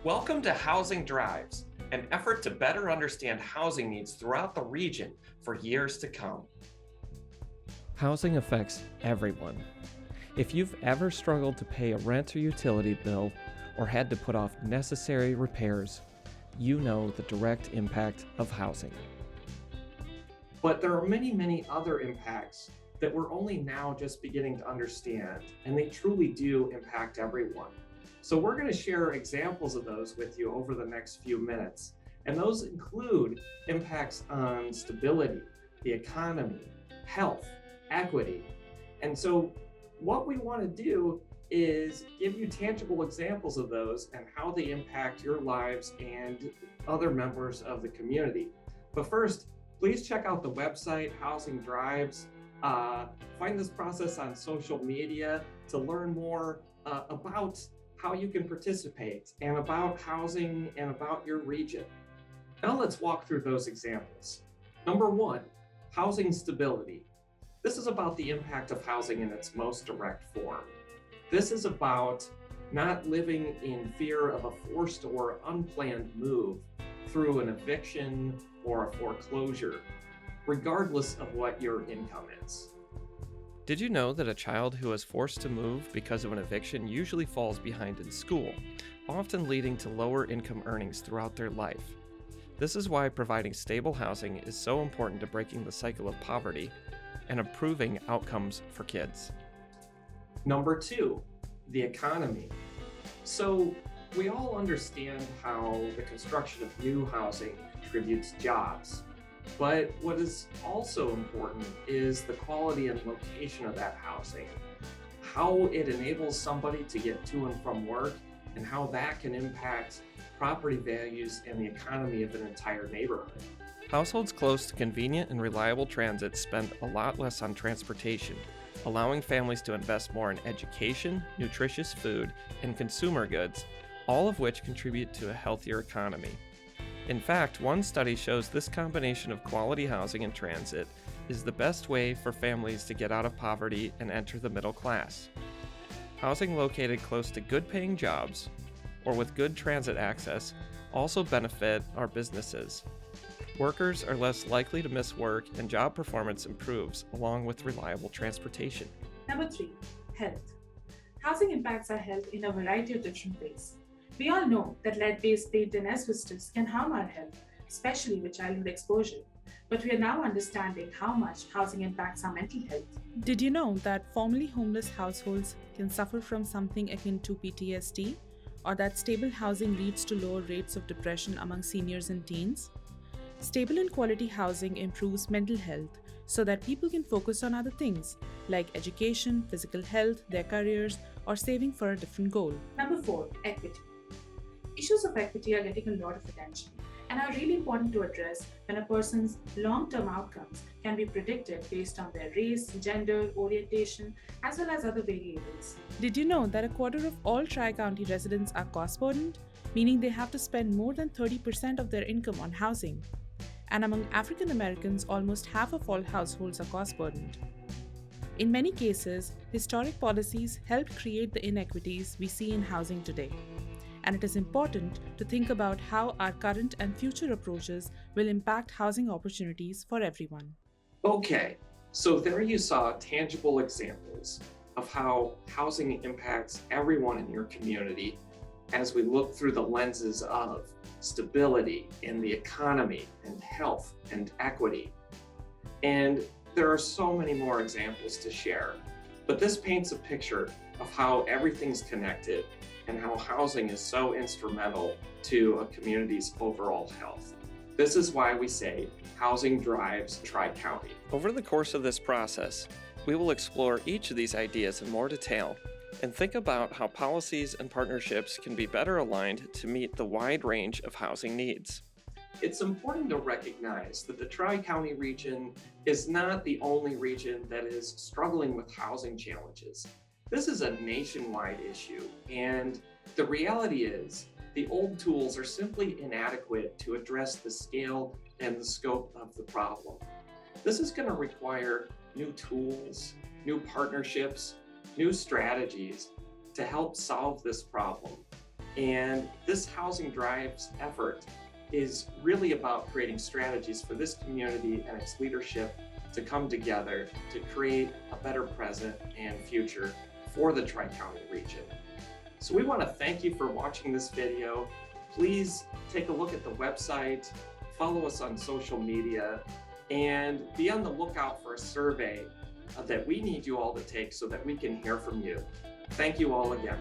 Welcome to Housing Drives, an effort to better understand housing needs throughout the region for years to come. Housing affects everyone. If you've ever struggled to pay a rent or utility bill or had to put off necessary repairs, you know the direct impact of housing. But there are many other impacts that we're only now just beginning to understand, and they truly do impact everyone. So we're going to share examples of those with you over the next few minutes. And those include impacts on stability, the economy, health, equity. And so what we want to do is give you tangible examples of those and how they impact your lives and other members of the community. But first, please check out the website, Housing Drives. Find this process on social media to learn more about how you can participate and about housing and about your region. Now let's walk through those examples. Number one, housing stability. This is about the impact of housing in its most direct form. This is about not living in fear of a forced or unplanned move through an eviction or a foreclosure, regardless of what your income is. Did you know that a child who is forced to move because of an eviction usually falls behind in school, often leading to lower income earnings throughout their life? This is why providing stable housing is so important to breaking the cycle of poverty and improving outcomes for kids. Number two, the economy. So we all understand how the construction of new housing contributes jobs. But what is also important is the quality and location of that housing, how it enables somebody to get to and from work, and how that can impact property values and the economy of an entire neighborhood. Households close to convenient and reliable transit spend a lot less on transportation, allowing families to invest more in education, nutritious food, and consumer goods, all of which contribute to a healthier economy. In fact, one study shows this combination of quality housing and transit is the best way for families to get out of poverty and enter the middle class. Housing located close to good-paying jobs, or with good transit access, also benefit our businesses. Workers are less likely to miss work and job performance improves along with reliable transportation. Number 3, health. Housing impacts our health in a variety of different ways. We all know that lead-based paint and asbestos can harm our health, especially with childhood exposure. But we are now understanding how much housing impacts our mental health. Did you know that formerly homeless households can suffer from something akin to PTSD, or that stable housing leads to lower rates of depression among seniors and teens? Stable and quality housing improves mental health so that people can focus on other things like education, physical health, their careers, or saving for a different goal. Number 4, equity. Issues of equity are getting a lot of attention and are really important to address when a person's long-term outcomes can be predicted based on their race, gender, orientation, as well as other variables. Did you know that a quarter of all Tri-County residents are cost-burdened, meaning they have to spend more than 30% of their income on housing? And among African Americans, almost half of all households are cost-burdened. In many cases, historic policies helped create the inequities we see in housing today. And it is important to think about how our current and future approaches will impact housing opportunities for everyone. Okay, so there you saw tangible examples of how housing impacts everyone in your community as we look through the lenses of stability in the economy and health and equity. And there are so many more examples to share, but this paints a picture of how everything's connected and how housing is so instrumental to a community's overall health. This is why we say housing drives Tri-County. Over the course of this process, we will explore each of these ideas in more detail and think about how policies and partnerships can be better aligned to meet the wide range of housing needs. It's important to recognize that the Tri-County region is not the only region that is struggling with housing challenges. This is a nationwide issue, and the reality is the old tools are simply inadequate to address the scale and the scope of the problem. This is going to require new tools, new partnerships, new strategies to help solve this problem. And this Housing Drives effort is really about creating strategies for this community and its leadership to come together to create a better present and future for the Tri-County region. So we want to thank you for watching this video. Please take a look at the website, follow us on social media, and be on the lookout for a survey that we need you all to take so that we can hear from you. Thank you all again.